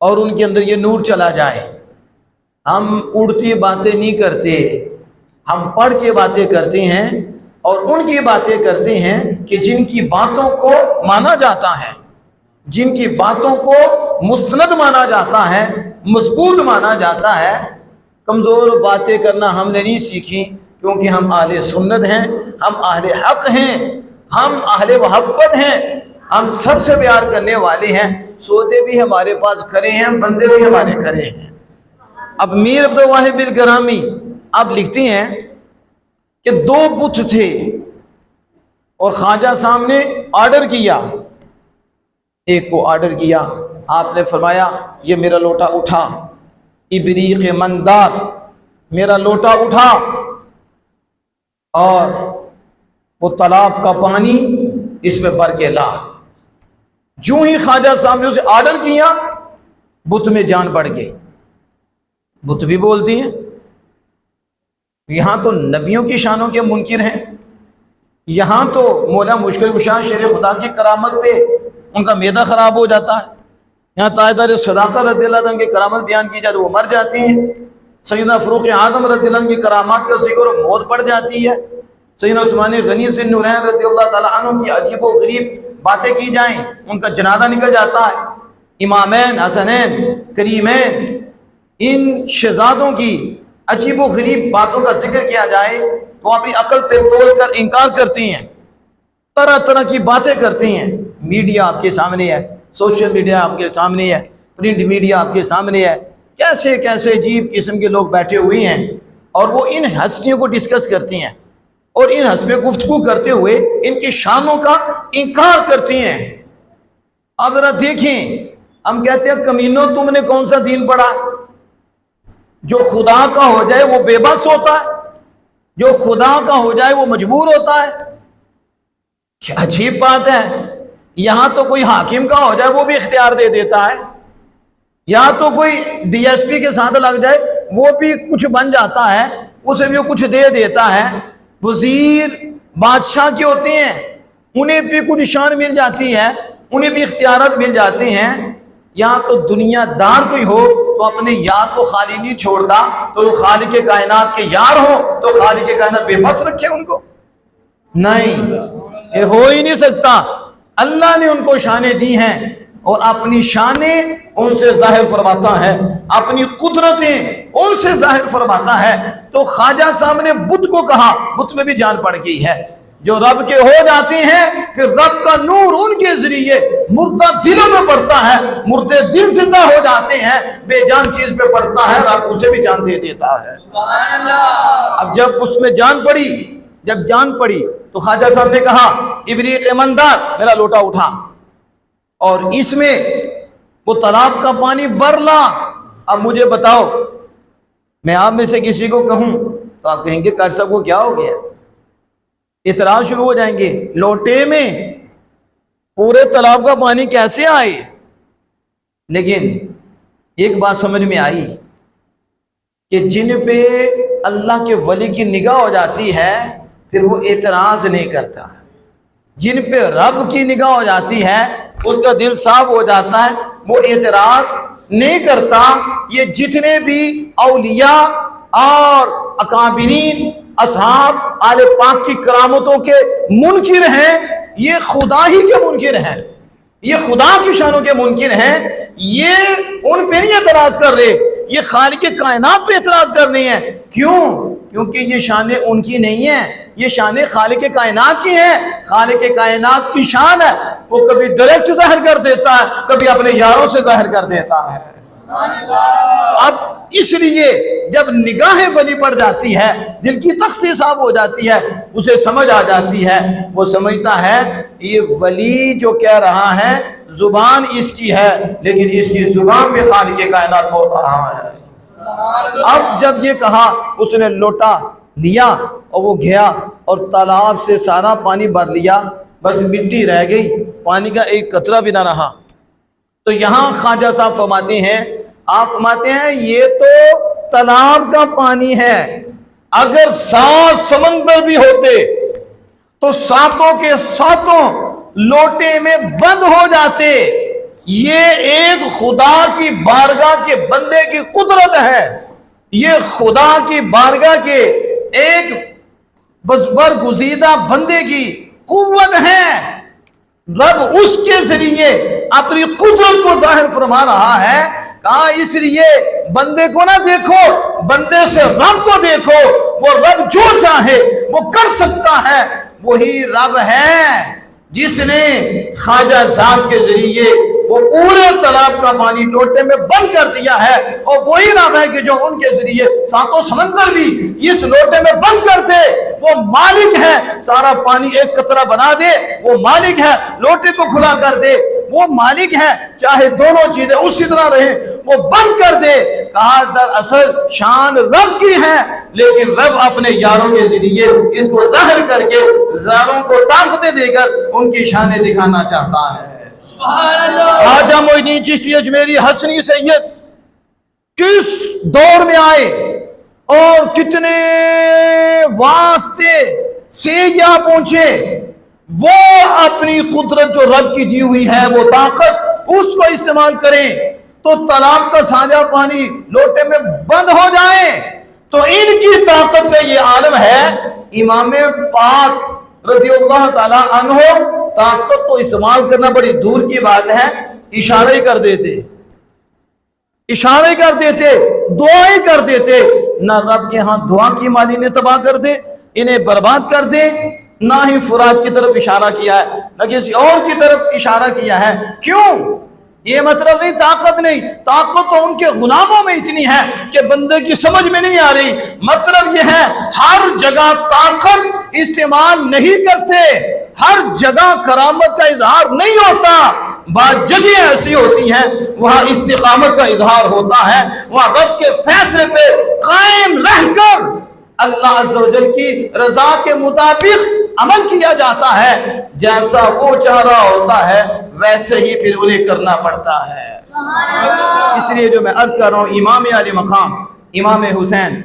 اور ان کے اندر یہ نور چلا جائے۔ ہم اڑتی باتیں نہیں کرتے، ہم پڑھ کے باتیں کرتے ہیں، اور ان کی باتیں کرتے ہیں کہ جن کی باتوں کو مانا جاتا ہے، جن کی باتوں کو مستند مانا جاتا ہے، مضبوط مانا جاتا ہے۔ کمزور باتیں کرنا ہم نے نہیں سیکھی، کیونکہ ہم اہل سنت ہیں، ہم اہل حق ہیں، ہم اہل محبت ہیں، ہم سب سے پیار کرنے والے ہیں۔ سودے بھی ہمارے پاس کھڑے ہیں، بندے بھی ہمارے کھڑے ہیں۔ اب میر عبدالواحد الکرامی آپ لکھتی ہیں کہ 2 بت تھے اور خواجہ صاحب نے آرڈر کیا، ایک کو آرڈر کیا، آپ نے فرمایا یہ میرا لوٹا اٹھا، ابریق مندار، میرا لوٹا اٹھا، اور وہ تالاب کا پانی اس میں بھر کے لا۔ جو ہی خواجہ صاحب نے اسے آرڈر کیا، بت میں جان بڑھ گئی۔ بت بھی بولتی ہیں، یہاں تو نبیوں کی شانوں کے منکر ہیں، یہاں تو مولا مشکل کشا شیر خدا کی کرامت پہ ان کا معدہ خراب ہو جاتا ہے، یہاں تاجدار صداقت رضی اللہ عنہ کی کرامت بیان کی جائے تو وہ مر جاتی ہیں، سیدنا فاروق اعظم رضی اللہ عنہ کی کرامات کا ذکر و موت پڑ جاتی ہے، سیدنا عثمان غنی ذی النورین رضی اللہ تعالیٰ عنہ کی عجیب و غریب باتیں کی جائیں، ان کا جنازہ نکل جاتا ہے، امامین حسنین کریمین ان شہزادوں کی عجیب و غریب باتوں کا ذکر کیا جائے تو اپنی عقل پہ تول کر انکار کرتی ہیں، طرح طرح کی باتیں کرتی ہیں۔ میڈیا آپ کے سامنے ہے، سوشل میڈیا آپ کے سامنے ہے، پرنٹ میڈیا آپ کے سامنے ہے، کیسے کیسے عجیب قسم کے لوگ بیٹھے ہوئے ہیں، اور وہ ان ہستیوں کو ڈسکس کرتی ہیں، اور ان ہستیوں گفتگو کرتے ہوئے ان کی شانوں کا انکار کرتی ہیں۔ آپ ذرا دیکھیں، ہم کہتے ہیں کمینوں تم نے کون سا دین پڑھا؟ جو خدا کا ہو جائے وہ بے بس ہوتا ہے، جو خدا کا ہو جائے وہ مجبور ہوتا ہے۔ کیا عجیب بات ہے، یہاں تو کوئی حاکم کا ہو جائے وہ بھی اختیار دے دیتا ہے، یہاں تو کوئی ڈی ایس پی کے ساتھ لگ جائے وہ بھی کچھ بن جاتا ہے، اسے بھی کچھ دے دیتا ہے۔ وزیر بادشاہ کے ہوتے ہیں، انہیں بھی کچھ شان مل جاتی ہے، انہیں بھی اختیارات مل جاتے ہیں۔ یہاں تو دنیا دار کوئی ہو تو اپنے یار کو خالی نہیں چھوڑتا، تو وہ خالق کائنات کے یار ہو تو خالق کائنات بے بس رکھے ان کو؟ نہیں، یہ ہو ہی نہیں سکتا۔ اللہ نے ان کو شانیں دی ہیں اور اپنی شانیں ان سے ظاہر فرماتا ہے، اپنی قدرتیں ان سے ظاہر فرماتا ہے۔ تو خواجہ صاحب نے بت کو کہا، بت میں بھی جان پڑ گئی ہے، جو رب کے ہو جاتے ہیں پھر رب کا نور ان کے ذریعے مردہ دلوں میں پڑتا ہے، مردے دل زندہ ہو جاتے ہیں، بے جان چیز پہ پڑتا ہے، رب اسے بھی جان دے دیتا ہے۔ اب جب اس میں جان پڑی تو خواجہ صاحب نے کہا ابریق مندار، میرا لوٹا اٹھا، اور اس میں وہ تالاب کا پانی بھر لا۔ اب مجھے بتاؤ، میں آپ میں سے کسی کو کہوں تو آپ کہیں گے کر صاحب کو کیا ہو گیا؟ اعتراض شروع ہو جائیں گے، لوٹے میں پورے تالاب کا پانی کیسے آئے؟ لیکن ایک بات سمجھ میں آئی کہ جن پہ اللہ کے ولی کی نگاہ ہو جاتی ہے پھر وہ اعتراض نہیں کرتا، جن پہ رب کی نگاہ ہو جاتی ہے اس کا دل صاف ہو جاتا ہے، وہ اعتراض نہیں کرتا۔ یہ جتنے بھی اولیاء اور اکابرین اصحاب آل پاک کی کرامتوں کے منکر ہیں، یہ خدا ہی کے منکر ہیں، یہ خدا کی شانوں کے منکر ہیں، یہ ان پہ نہیں اعتراض کر رہے، یہ خالق کائنات پہ اعتراض کر رہے ہیں۔ کیوں؟ کیونکہ یہ شانیں ان کی نہیں ہیں، یہ شانیں خالق کائنات کی ہیں۔ خالق کائنات کی شان ہے، وہ کبھی ڈائریکٹ ظاہر کر دیتا ہے، کبھی اپنے یاروں سے ظاہر کر دیتا ہے۔ اب اس لیے جب نگاہ ولی پڑ جاتی ہے، دل کی تختی صاف ہو جاتی ہے، اسے سمجھ آ جاتی ہے، وہ سمجھتا ہے یہ ولی جو کہہ رہا ہے زبان اس کی ہے لیکن اس کی زبان پہ خالق کائنات بول رہا ہے۔ اب جب یہ کہا اس نے لوٹا لیا اور وہ گیا اور تالاب سے سارا پانی بھر لیا، بس مٹی رہ گئی، پانی کا ایک قطرہ بھی نہ رہا۔ تو یہاں خواجہ صاحب فرماتے ہیں، آپ فرماتے ہیں یہ تو تالاب کا پانی ہے، اگر 7 سمندر بھی ہوتے تو 7 کے 7 لوٹے میں بند ہو جاتے۔ یہ ایک خدا کی بارگاہ کے بندے کی قدرت ہے، یہ خدا کی بارگاہ کے ایک برگزیدہ بندے کی قوت ہے۔ رب اس کے ذریعے اپنی قدرت کو ظاہر فرما رہا ہے۔ کہا اس لیے بندے کو نہ دیکھو، بندے سے رب کو دیکھو، وہ رب جو چاہے وہ کر سکتا ہے۔ وہی رب ہے جس نے خواجہ صاحب کے ذریعے وہ پورے تالاب کا پانی لوٹے میں بند کر دیا ہے، اور وہی رب ہے کہ جو ان کے ذریعے ساتوں سمندر بھی اس لوٹے میں بند کر دے۔ وہ مالک ہے، سارا پانی ایک قطرہ بنا دے، وہ مالک ہے، لوٹے کو کھلا کر دے، وہ مالک ہے، چاہے دونوں چیزیں اسی طرح رہیں وہ بند کر دے۔ کہا دراصل شان رب کی ہے، لیکن رب اپنے یاروں کے ذریعے اس کو ظاہر کر کے زاروں کو طاقتیں دے کر ان کی شانیں دکھانا چاہتا ہے۔ خواجہ معین الدین چشتی اجمیری حسنی سید کس دور میں آئے اور کتنے واسطے سے یہاں پہنچے، وہ اپنی قدرت جو رب کی دی ہوئی ہے وہ طاقت اس کو استعمال کریں تو تالاب کا سانجہ پانی لوٹے میں بند ہو جائے۔ تو ان کی طاقت کا یہ عالم ہے۔ امام پاک رضی اللہ تعالیٰ عنہ طاقت تو استعمال کرنا بڑی دور کی بات ہے، اشارے کر دیتے، اشارے کر دیتے، دعائیں کر دیتے۔ نہ رب کے ہاں دعا کی مالی نے تباہ کر دے، انہیں برباد کر دے، نہ ہی فرات کی طرف اشارہ کیا ہے، نہ کسی اور کی طرف اشارہ کیا ہے۔ کیوں؟ یہ مطلب نہیں طاقت نہیں، طاقت تو ان کے غلاموں میں اتنی ہے کہ بندے کی سمجھ میں نہیں آ رہی۔ مطلب یہ ہے ہر جگہ طاقت استعمال نہیں کرتے، ہر جگہ کرامت کا اظہار نہیں ہوتا۔ بعض جگہیں ایسی ہوتی ہیں وہاں استقامت کا اظہار ہوتا ہے، وہاں رب کے فیصلے پہ قائم رہ کر اللہ عز و جل کی رضا کے مطابق عمل کیا جاتا ہے۔ جیسا وہ چاہ رہا ہوتا ہے ویسے ہی پھر انہیں کرنا پڑتا ہے۔ اس لیے جو میں عرض کر رہا ہوں، امام علی مقام امام حسین